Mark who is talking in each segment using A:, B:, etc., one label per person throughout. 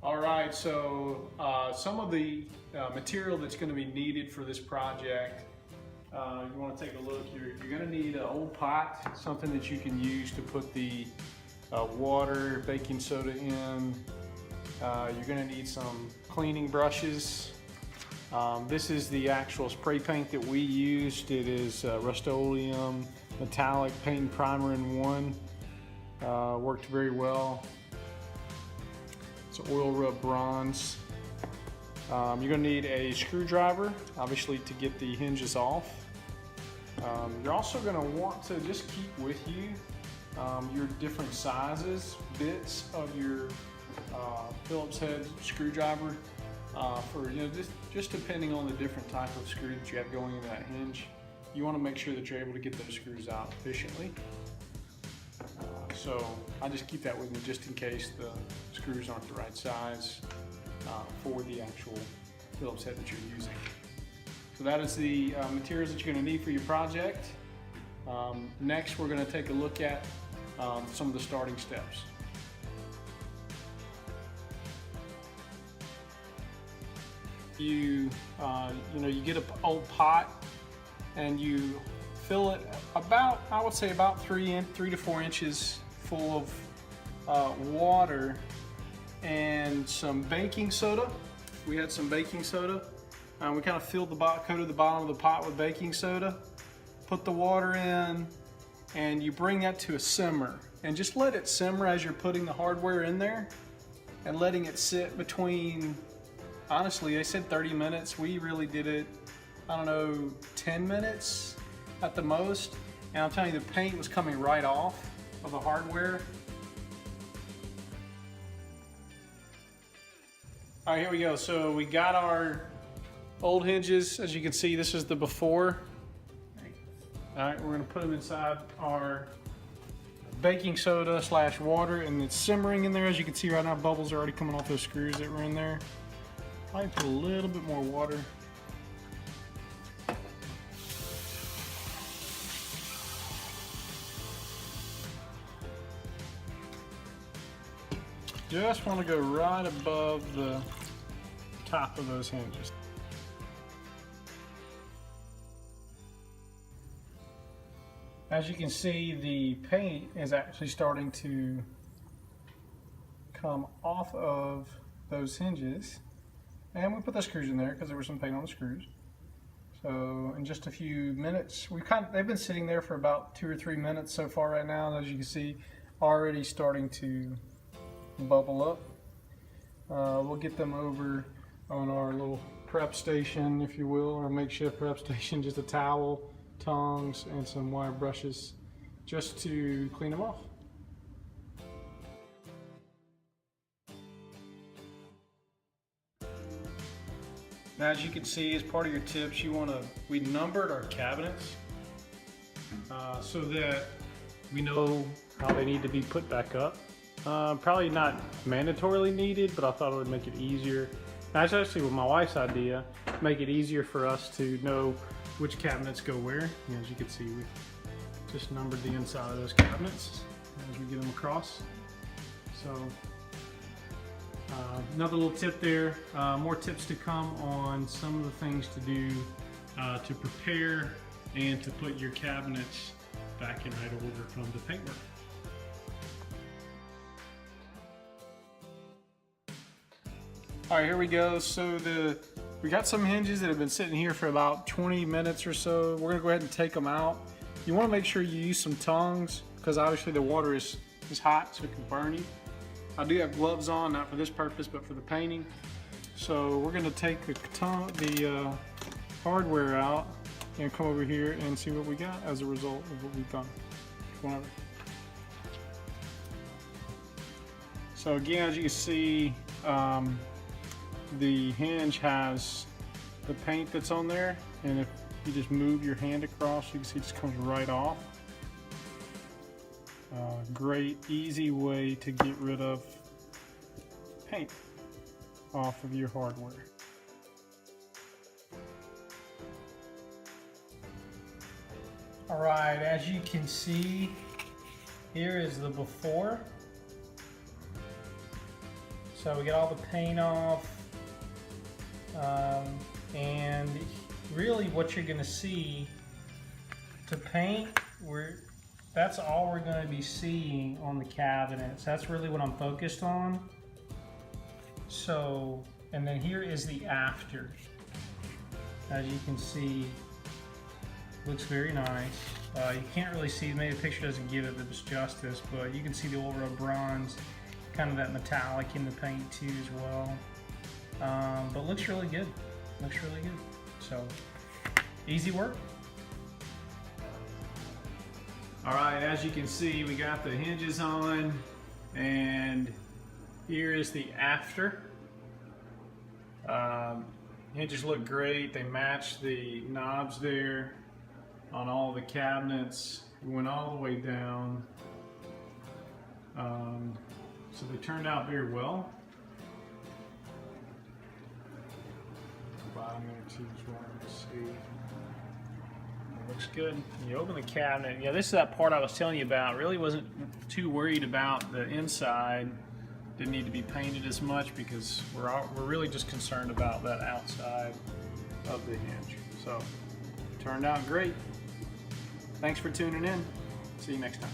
A: All right, so some of the material that's going to be needed for this project, you want to take a look. You're going to need an old pot, something that you can use to put the water, baking soda in. You're going to need some cleaning brushes. This is the actual spray paint that we used. It is Rust-Oleum metallic paint primer in one. Worked very well. It's oil rub bronze. You're going to need a screwdriver, obviously, to get the hinges off. You're also going to want to just keep with you your different sizes, bits of your Phillips head screwdriver for just depending on the different type of screw that you have going in that hinge. You want to make sure that you're able to get those screws out efficiently. So I just keep that with me just in case the screws aren't the right size for the actual Phillips head that you're using. So that is the materials that you're going to need for your project. Next, we're going to take a look at some of the starting steps. You get an old pot and you fill it about, I would say about 3 to 4 inches full of water and some baking soda. We had some baking soda. We kind of coated the bottom of the pot with baking soda. Put the water in and you bring that to a simmer and just let it simmer as you're putting the hardware in there and letting it sit between, honestly, they said 30 minutes. We really did it, I don't know, 10 minutes at the most. And I'm telling you, the paint was coming right off of the hardware. All right, here we go. So we got our old hinges. As you can see, this is the before. All right, we're gonna put them inside our baking soda / water, and it's simmering in there. As you can see right now, bubbles are already coming off those screws that were in there. Probably put a little bit more water. Just want to go right above the top of those hinges. As you can see, the paint is actually starting to come off of those hinges. And we put the screws in there because there was some paint on the screws. So in just a few minutes, they've been sitting there for about 2 or 3 minutes so far right now. And as you can see, already starting to bubble up. We'll get them over on our little prep station, if you will, or makeshift prep station, just a towel, tongs, and some wire brushes just to clean them off. Now, as you can see, as part of your tips, we numbered our cabinets so that we know how they need to be put back up. Probably not mandatorily needed, but I thought it would make it easier. That's actually my wife's idea, make it easier for us to know which cabinets go where. As you can see, we just numbered the inside of those cabinets as we get them across. So another little tip there, more tips to come on some of the things to do to prepare and to put your cabinets back in right order from the paintwork. All right, here we go. So we got some hinges that have been sitting here for about 20 minutes or so. We're gonna go ahead and take them out. You wanna make sure you use some tongs because obviously the water is hot, so it can burn you. I do have gloves on, not for this purpose, but for the painting. So we're gonna take the hardware out and come over here and see what we got as a result of what we've done. Whatever. So again, as you can see, the hinge has the paint that's on there, and if you just move your hand across, you can see it just comes right off. Great, easy way to get rid of paint off of your hardware. All right, as you can see, here is the before.
B: So we got all the paint off, and really what you're going to see to paint, that's all we're going to be seeing on the cabinets. That's really what I'm focused on. So, and then here is the after. As you can see, looks very nice. You can't really see, maybe the picture doesn't give it this justice, but you can see the oil rub bronze, kind of that metallic in the paint too as well. But looks really good. Looks really good. So, easy work.
A: All right, as you can see, we got the hinges on, and here is the after. Hinges look great. They match the knobs there on all the cabinets. We went all the way down. So they turned out very well. The bottom there too as well. Let's see. It looks good. You open the cabinet. Yeah, this is that part I was telling you about. Really wasn't too worried about the inside. Didn't need to be painted as much because we're really just concerned about that outside of the hinge. So, turned out great. Thanks for tuning in. See you next time.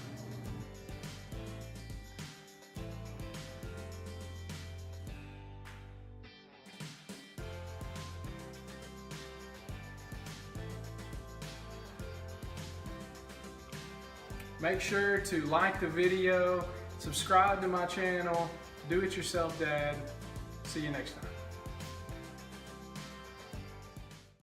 A: Make sure to like the video, subscribe to my channel, do it yourself, Dad. See you next time.